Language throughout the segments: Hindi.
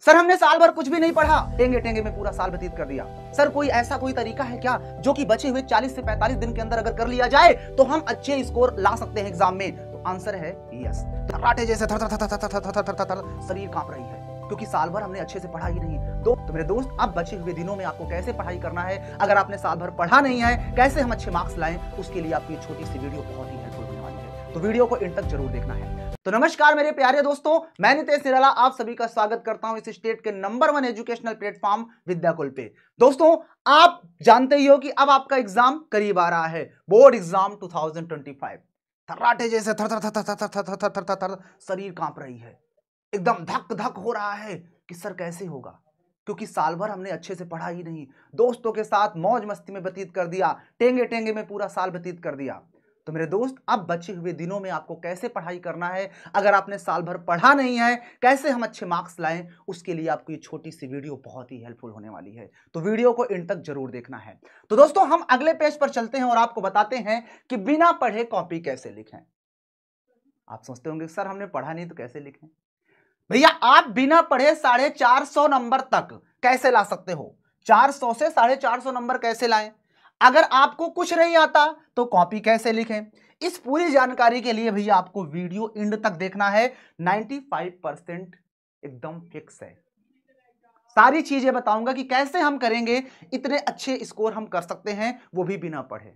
सर हमने साल भर कुछ भी नहीं पढ़ा, टेंगे टेंगे में पूरा साल व्यतीत कर दिया। सर कोई ऐसा कोई तरीका है क्या जो कि बचे हुए 40 से 45 दिन के अंदर अगर कर लिया जाए तो हम अच्छे स्कोर ला सकते हैं एग्जाम में? तो आंसर है यस। थर्राटे जैसे थर थर थर थर थर थर थर थर थर शरीर कांप रही है क्योंकि साल भर हमने अच्छे से पढ़ा ही नहीं। तो मेरे दोस्त, अब बचे हुए दिनों में आपको कैसे पढ़ाई करना है, अगर आपने साल भर पढ़ा नहीं है, कैसे हम अच्छे मार्क्स लाएं, उसके लिए आपकी छोटी सी वीडियो बहुत ही हेल्पफुल होने वाली है। तो वीडियो को इन तक जरूर देखना है। तो नमस्कार मेरे प्यारे दोस्तों, मैं नितेश निराला आप सभी का स्वागत करता हूं इस स्टेट के नंबर 1 एजुकेशनल प्लेटफॉर्म विद्याकुल पे। दोस्तों, आप जानते ही हो कि अब आपका एग्जाम करीब आ रहा है, बोर्ड एग्जाम 2025। थर्राटे जैसे थर थर थर थर थर थर थर थर थर थर शरीर कांप रही है, एकदम धक धक हो रहा है कि सर कैसे होगा, क्योंकि साल भर हमने अच्छे से पढ़ा ही नहीं, दोस्तों के साथ मौज मस्ती में व्यतीत कर दिया, टेंगे टेंगे में पूरा साल व्यतीत कर दिया। तो मेरे दोस्त, अब बचे हुए दिनों में आपको कैसे पढ़ाई करना है, अगर आपने साल भर पढ़ा नहीं है, कैसे हम अच्छे मार्क्स लाएं, उसके लिए आपको ये छोटी सी वीडियो बहुत ही हेल्पफुल होने वाली है। तो वीडियो को इन तक जरूर देखना है। तो दोस्तों, हम अगले पेज पर चलते हैं और आपको बताते हैं कि बिना पढ़े कॉपी कैसे लिखें। आप सोचते होंगे सर हमने पढ़ा नहीं तो कैसे लिखें। भैया, आप बिना पढ़े 450 नंबर तक कैसे ला सकते हो? 400 से 450 नंबर कैसे लाएं? अगर आपको कुछ नहीं आता तो कॉपी कैसे लिखें? इस पूरी जानकारी के लिए भैया आपको वीडियो एंड तक देखना है। 95% एकदम फिक्स है। सारी चीजें बताऊंगा कि कैसे हम करेंगे, इतने अच्छे स्कोर हम कर सकते हैं, वो भी बिना पढ़े।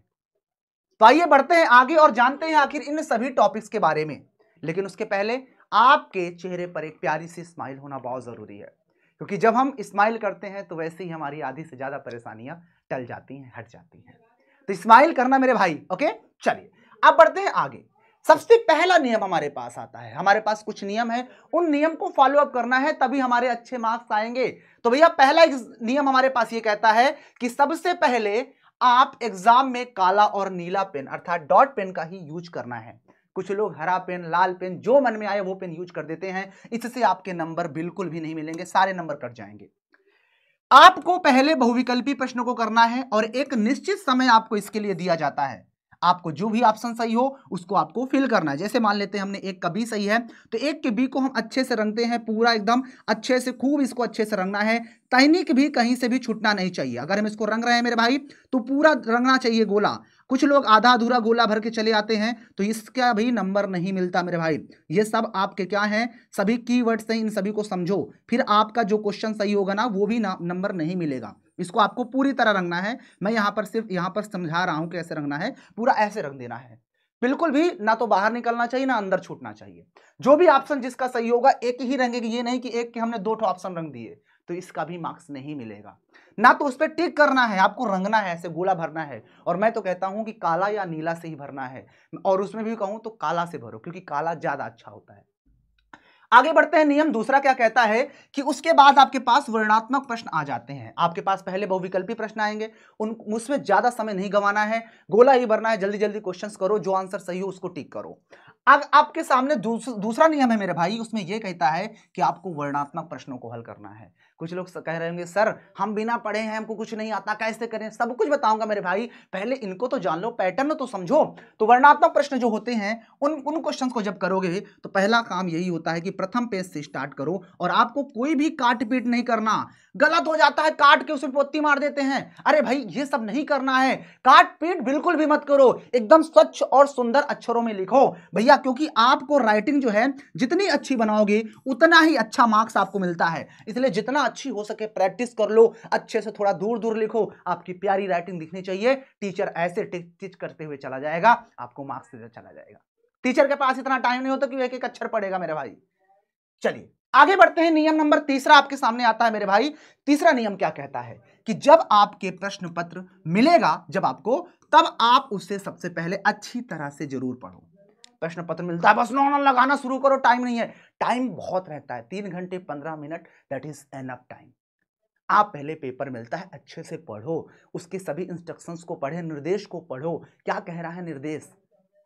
तो आइए बढ़ते हैं आगे और जानते हैं आखिर इन सभी टॉपिक्स के बारे में। लेकिन उसके पहले आपके चेहरे पर एक प्यारी सी स्माइल होना बहुत जरूरी है, क्योंकि जब हम स्माइल करते हैं तो वैसे ही हमारी आधी से ज्यादा परेशानियां टल जाती हैं, हट जाती हैं। तो स्माइल करना मेरे भाई, ओके। चलिए अब बढ़ते हैं आगे। सबसे पहला नियम हमारे पास आता है, हमारे पास कुछ नियम है, उन नियम को फॉलो अप करना है, तभी हमारे अच्छे मार्क्स आएंगे। तो भैया पहला नियम हमारे पास ये कहता है कि सबसे पहले आप एग्जाम में काला और नीला पेन अर्थात डॉट पेन का ही यूज करना है। कुछ लोग हरा पेन, लाल पेन, जो मन में आए वो पेन यूज कर देते हैं, इससे आपके नंबर बिल्कुल भी नहीं मिलेंगे, सारे नंबर कट जाएंगे। आपको पहले बहुविकल्पी प्रश्नों को करना है और एक निश्चित समय आपको इसके लिए दिया जाता है। आपको जो भी ऑप्शन सही हो उसको आपको फिल करना है। जैसे मान लेते हैं हमने एक का बी सही है, तो एक के बी को हम अच्छे से रंगते हैं, पूरा एकदम अच्छे से, खूब इसको अच्छे से रंगना है। तनिक भी कहीं से भी छूटना नहीं चाहिए। अगर हम इसको रंग रहे हैं मेरे भाई तो पूरा रंगना चाहिए गोला। कुछ लोग आधा अधूरा गोला भर के चले आते हैं तो इसका भी नंबर नहीं मिलता मेरे भाई। ये सब आपके क्या हैं, सभी कीवर्ड्स हैं, इन सभी को समझो, फिर आपका जो क्वेश्चन सही होगा ना वो भी नंबर नहीं मिलेगा। इसको आपको पूरी तरह रंगना है। मैं यहां पर सिर्फ यहां पर समझा रहा हूं कैसे रंगना है, पूरा ऐसे रंग देना है। बिल्कुल भी ना तो बाहर निकलना चाहिए ना अंदर छूटना चाहिए। जो भी ऑप्शन जिसका सही होगा एक ही रंगेगी, ये नहीं कि एक के हमने 2 ऑप्शन रंग दिए तो इसका भी मार्क्स नहीं मिलेगा। ना तो उस पर टिक करना है, आपको रंगना है, ऐसे गोला भरना है। और मैं तो कहता हूं कि काला या नीला से ही भरना है, और उसमें भी कहूं तो काला से भरो, क्योंकि काला ज्यादा अच्छा होता है। आगे बढ़ते हैं। नियम दूसरा क्या कहता है कि उसके बाद आपके पास वर्णनात्मक प्रश्न आ जाते हैं। आपके पास पहले बहुविकल्पी प्रश्न आएंगे, उसमें ज्यादा समय नहीं गंवाना है, गोला ही भरना है, जल्दी जल्दी क्वेश्चंस करो, जो आंसर सही हो उसको टिक करो। अब आपके सामने दूसरा नियम है मेरे भाई, उसमें यह कहता है कि आपको वर्णनात्मक प्रश्नों को हल करना है। कुछ लोग कह रहे होंगे सर हम बिना पढ़े हैं, हमको कुछ नहीं आता, कैसे करें? सब कुछ बताऊंगा मेरे भाई, पहले इनको तो जान लो, पैटर्न तो समझो। तो वर्णनात्मक प्रश्न जो होते हैं उन क्वेश्चंस को जब करोगे तो पहला काम यही होता है कि प्रथम पेज से स्टार्ट करो, और आपको कोई भी काट पीट नहीं करना। गलत हो जाता है, काट के उसमें पोती मार देते हैं। अरे भाई ये सब नहीं करना है, काट पीट बिल्कुल भी मत करो, एकदम स्वच्छ और सुंदर अक्षरों में लिखो भैया, क्योंकि आपको राइटिंग जो है जितनी अच्छी बनाओगे उतना ही अच्छा मार्क्स आपको मिलता है। इसलिए जितना अच्छी हो सके प्रैक्टिस कर लो, अच्छे से थोड़ा दूर दूर लिखो, आपकी प्यारी राइटिंग दिखनी चाहिए। टीचर ऐसे टीच करते हुए चला जाएगा, आपको मार्क्स देता चला जाएगा। टीचर के पास इतना टाइम नहीं होता कि एक एक अक्षर पढ़ेगा मेरे भाई। चलिए आगे बढ़ते हैं। नियम नंबर तीसरा आपके सामने आता है मेरे भाई। तीसरा नियम क्या कहता है कि जब आपके प्रश्न पत्र मिलेगा, जब आपको, तब आप उसे सबसे पहले अच्छी तरह से जरूर पढ़ो। प्रश्न पत्र मिलता है बस नॉन लगाना शुरू करो, टाइम नहीं है। टाइम बहुत रहता है, 3 घंटे 15 minute, that is enough time. आप पहले पेपर मिलता है अच्छे से पढ़ो, उसके सभी इंस्ट्रक्शंस को पढ़े, निर्देश को पढ़ो, क्या कह रहा है निर्देश।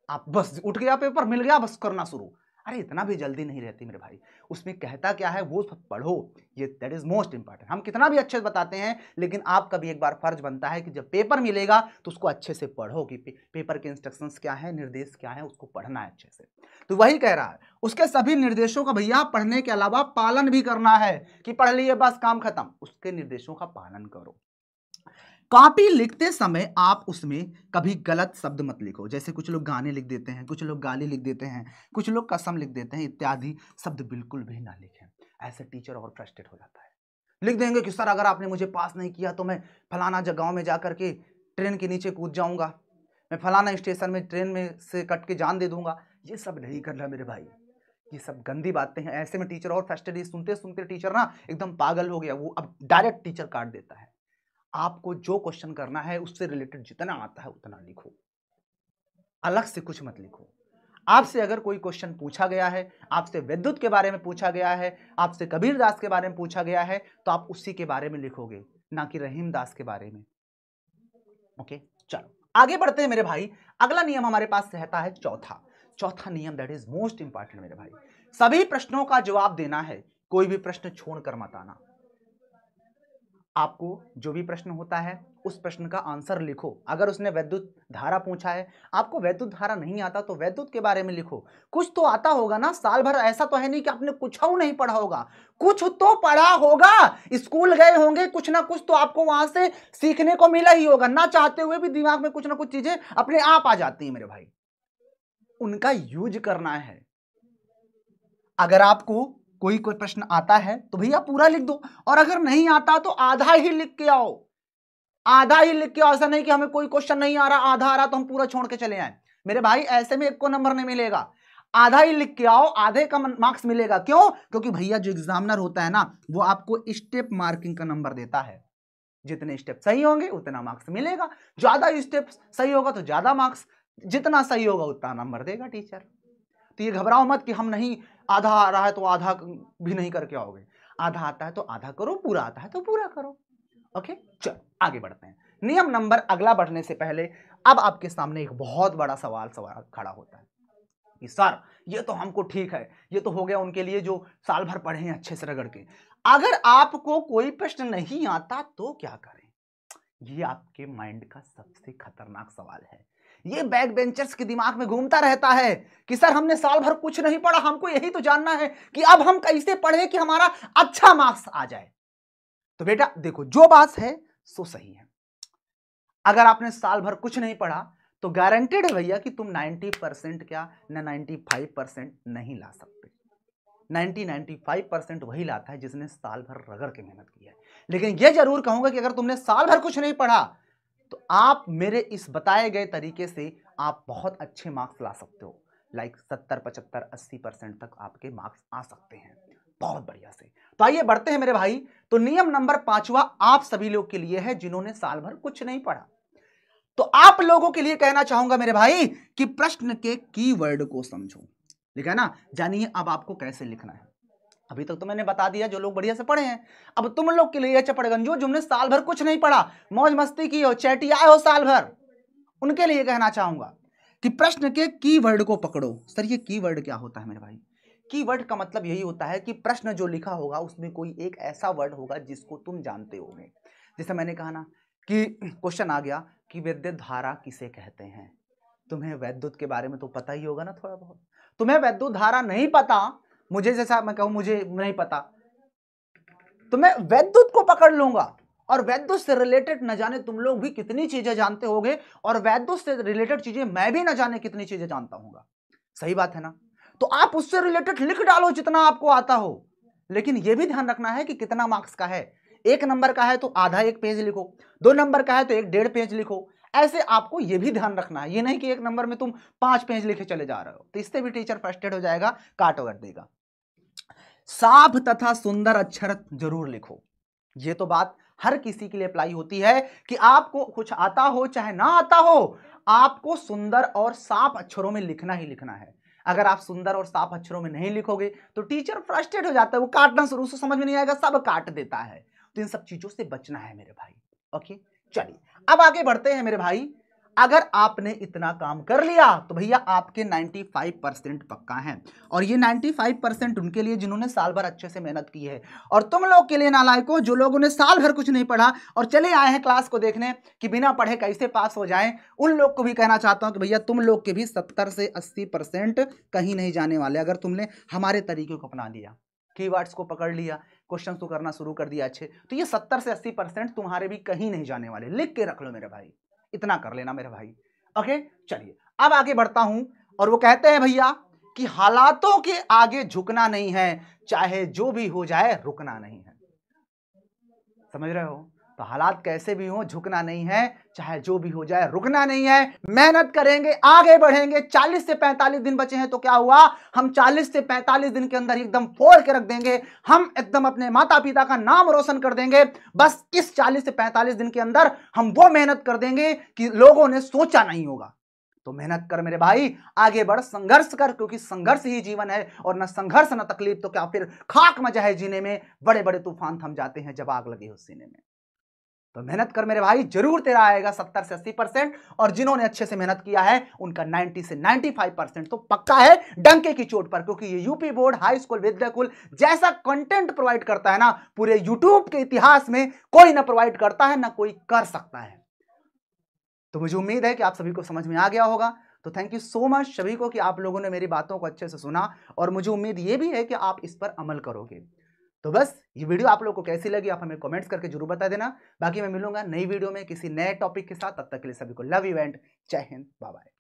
आप बस उठ गया, पेपर मिल गया, बस करना शुरू। अरे इतना भी जल्दी नहीं रहती मेरे भाई, उसमें कहता क्या है वो सब पढ़ो, ये दैट इज मोस्ट इंपॉर्टेंट। हम कितना भी अच्छे से बताते हैं, लेकिन आपका भी एक बार फर्ज बनता है कि जब पेपर मिलेगा तो उसको अच्छे से पढ़ो कि पेपर के इंस्ट्रक्शंस क्या है, निर्देश क्या है, उसको पढ़ना है अच्छे से। तो वही कह रहा है, उसके सभी निर्देशों का भैया पढ़ने के अलावा पालन भी करना है, कि पढ़ लिए बस काम खत्म, उसके निर्देशों का पालन करो। कॉपी लिखते समय आप उसमें कभी गलत शब्द मत लिखो, जैसे कुछ लोग गाने लिख देते हैं, कुछ लोग गाली लिख देते हैं, कुछ लोग कसम लिख देते हैं, इत्यादि शब्द बिल्कुल भी ना लिखें। ऐसे टीचर और फ्रस्ट्रेट हो जाता है। लिख देंगे कि सर अगर आपने मुझे पास नहीं किया तो मैं फलाना जगह में जाकर के ट्रेन के नीचे कूद जाऊंगा, मैं फलाना स्टेशन में ट्रेन में से कट के जान दे दूंगा। ये सब नहीं करना मेरे भाई, ये सब गंदी बातें हैं। ऐसे में टीचर और फ्रस्ट्रेट, सुनते सुनते टीचर ना एकदम पागल हो गया, वो अब डायरेक्ट टीचर काट देता है। आपको जो क्वेश्चन करना है उससे रिलेटेड जितना आता है उतना लिखो, अलग से कुछ मत लिखो। आपसे अगर कोई क्वेश्चन पूछा गया है, आपसे विद्युत के बारे में पूछा गया है, आपसे कबीरदास के बारे में पूछा गया है, तो आप उसी के बारे में लिखोगे, ना कि रहीमदास के बारे में। ओके, चलो आगे बढ़ते हैं मेरे भाई। अगला नियम हमारे पास रहता है चौथा नियम, दैट इज मोस्ट इंपॉर्टेंट मेरे भाई। सभी प्रश्नों का जवाब देना है, कोई भी प्रश्न छोड़कर मत आना। आपको जो भी प्रश्न होता है उस प्रश्न का आंसर लिखो। अगर उसने वैद्युत धारा पूछा है, आपको वैद्युत धारा नहीं आता तो वैद्युत के बारे में लिखो। कुछ तो आता होगा ना, साल भर ऐसा तो है नहीं कि आपने कुछ नहीं पढ़ा होगा, कुछ तो पढ़ा होगा, स्कूल गए होंगे, कुछ ना कुछ तो आपको वहां से सीखने को मिला ही होगा। ना चाहते हुए भी दिमाग में कुछ ना कुछ चीजें अपने आप आ जाती हैं मेरे भाई, उनका यूज करना है। अगर आपको कोई प्रश्न आता है तो भैया पूरा लिख दो, और अगर नहीं आता तो आधा ही लिख के आओ, आधा ही लिख के आओ। ऐसा नहीं कि हमें कोई क्वेश्चन नहीं आ रहा, आधा आ रहा तो हम पूरा छोड़ के चले आए। मेरे भाई ऐसे में एक को नंबर नहीं मिलेगा, आधा ही लिख के आओ, आधे का मार्क्स मिलेगा। क्यों? क्योंकि भैया जो एग्जामिनर होता है ना, वो आपको स्टेप मार्किंग का नंबर देता है। जितने स्टेप सही होंगे उतना मार्क्स मिलेगा, ज्यादा स्टेप सही होगा तो ज्यादा मार्क्स, जितना सही होगा उतना नंबर देगा टीचर। तो ये घबराओ मत कि हम नहीं, आधा आ रहा है तो आधा भी नहीं करके आओगे, आधा आता है तो आधा करो, पूरा आता है तो पूरा करो। ओके, चलो आगे बढ़ते हैं। नियम नंबर अगला बढ़ने से पहले अब आपके सामने एक बहुत बड़ा सवाल खड़ा होता है कि सर ये तो हमको ठीक है, ये तो हो गया उनके लिए जो साल भर पढ़े हैं अच्छे से रगड़ के, अगर आपको कोई प्रश्न नहीं आता तो क्या करें? ये आपके माइंड का सबसे खतरनाक सवाल है। ये बैक बेंचर्स के दिमाग में घूमता रहता है कि सर हमने साल भर कुछ नहीं पढ़ा, हमको यही तो जानना है कि अब हम कैसे पढ़े कि हमारा अच्छा मार्क्स आ जाए। तो बेटा देखो, जो बात है सो सही है। अगर आपने साल भर कुछ नहीं पढ़ा तो गारंटेड है भैया कि तुम 90% क्या ना 95% नहीं ला सकते। 95% वही लाता है जिसने साल भर रगड़ के मेहनत की है। लेकिन यह जरूर कहूंगा कि अगर तुमने साल भर कुछ नहीं पढ़ा तो आप मेरे इस बताए गए तरीके से आप बहुत अच्छे मार्क्स ला सकते हो। लाइक 70, 75, 80% तक आपके मार्क्स आ सकते हैं बहुत बढ़िया से। तो आइए बढ़ते हैं मेरे भाई। तो नियम नंबर 5वां आप सभी लोग के लिए है जिन्होंने साल भर कुछ नहीं पढ़ा। तो आप लोगों के लिए कहना चाहूंगा मेरे भाई कि प्रश्न के कीवर्ड को समझो। लिखा है ना, जानिए अब आपको कैसे लिखना है। अभी तक तो मैंने बता दिया जो लोग बढ़िया से पढ़े हैं। अब तुम लोग के लिए अच्छा पड़ेगा जो तुमने साल भर कुछ नहीं पढ़ा, मौज मस्ती की हो, चैटियाए हो साल भर, उनके लिए कहना चाहूंगा कि प्रश्न के कीवर्ड को पकड़ो। सर ये कीवर्ड क्या होता है मेरे भाई? कीवर्ड का मतलब यही होता है कि प्रश्न जो लिखा होगा उसमें कोई एक ऐसा वर्ड होगा जिसको तुम जानते होगे। जैसे मैंने कहा ना कि क्वेश्चन आ गया कि विद्युत धारा किसे कहते हैं। तुम्हें वैद्युत के बारे में तो पता ही होगा ना थोड़ा बहुत। तुम्हें वैद्युत धारा नहीं पता, मुझे जैसा मैं कहूं मुझे नहीं पता, तो मैं वैद्युत को पकड़ लूंगा और वैद्युत से रिलेटेड न जाने तुम लोग भी कितनी चीजें जानते होगे और वैद्युत से रिलेटेड चीजें मैं भी न जाने कितनी चीजें जानता हूंगा। सही बात है ना? तो आप उससे रिलेटेड लिख डालो जितना आपको आता हो, लेकिन यह भी ध्यान रखना है कि कितना मार्क्स का है। 1 नंबर का है तो आधा 1 पेज लिखो, 2 नंबर का है तो 1 डेढ़ पेज लिखो। ऐसे आपको यह भी ध्यान रखना है, ये नहीं कि 1 नंबर में तुम 5 पेज लिखे चले जा रहे हो, तो इससे भी टीचर फ्रस्ट्रेट हो जाएगा, काट कर देगा। साफ तथा सुंदर अक्षर जरूर लिखो। यह तो बात हर किसी के लिए अप्लाई होती है कि आपको कुछ आता हो चाहे ना आता हो, आपको सुंदर और साफ अक्षरों में लिखना ही लिखना है। अगर आप सुंदर और साफ अक्षरों में नहीं लिखोगे तो टीचर फ्रस्ट्रेट हो जाता है, वो काटना शुरू से समझ में नहीं आएगा, सब काट देता है। तो इन सब चीजों से बचना है मेरे भाई। ओके, चलिए अब आगे बढ़ते हैं मेरे भाई। अगर आपने इतना काम कर लिया तो भैया आपके 95% पक्का है। और ये 95% उनके लिए जिन्होंने साल भर अच्छे से मेहनत की है, और तुम लोग के लिए नालायकों जो लोगों ने साल भर कुछ नहीं पढ़ा और चले आए हैं क्लास को देखने कि बिना पढ़े कैसे पास हो जाएं, उन लोग को भी कहना चाहता हूं कि भैया तुम लोग के भी 70 से 80% कहीं नहीं जाने वाले अगर तुमने हमारे तरीके को अपना लिया, कीवर्ड्स को पकड़ लिया, क्वेश्चन को करना शुरू कर दिया अच्छे, तो ये 70 से 80% तुम्हारे भी कहीं नहीं जाने वाले। लिख के रख लो मेरे भाई, इतना कर लेना मेरे भाई। ओके, चलिए अब आगे बढ़ता हूं। और वो कहते हैं भैया कि हालातों के आगे झुकना नहीं है, चाहे जो भी हो जाए रुकना नहीं है। समझ रहे हो? तो हालात कैसे भी हो झुकना नहीं है, चाहे जो भी हो जाए रुकना नहीं है। मेहनत करेंगे, आगे बढ़ेंगे। 40 से 45 दिन बचे हैं तो क्या हुआ, हम 40 से 45 दिन के अंदर एकदम फोड़ के रख देंगे, हम एकदम अपने माता पिता का नाम रोशन कर देंगे। बस इस 40 से 45 दिन के अंदर हम वो मेहनत कर देंगे कि लोगों ने सोचा नहीं होगा। तो मेहनत कर मेरे भाई, आगे बढ़, संघर्ष कर, क्योंकि संघर्ष ही जीवन है। और न संघर्ष न तकलीफ तो क्या फिर खाक मजा है जीने में। बड़े बड़े तूफान थम जाते हैं जब आग लगी हो सीने में। तो मेहनत कर मेरे भाई, जरूर तेरा आएगा 70 से 80%। और जिन्होंने अच्छे से मेहनत किया है उनका 90 से 95% तो पक्का है डंके की चोट पर। क्योंकि ये UP board high school Vidyakul जैसा कंटेंट प्रोवाइड करता है ना, पूरे यूट्यूब के इतिहास में कोई ना प्रोवाइड करता है, ना कोई कर सकता है। तो मुझे उम्मीद है कि आप सभी को समझ में आ गया होगा। तो थैंक यू सो मच सभी को कि आप लोगों ने मेरी बातों को अच्छे से सुना, और मुझे उम्मीद ये भी है कि आप इस पर अमल करोगे। तो बस ये वीडियो आप लोगों को कैसी लगी आप हमें कमेंट्स करके जरूर बता देना। बाकी मैं मिलूंगा नई वीडियो में किसी नए टॉपिक के साथ, तब तक के लिए सभी को लव यू एंड जय हिंद, बाय बाय।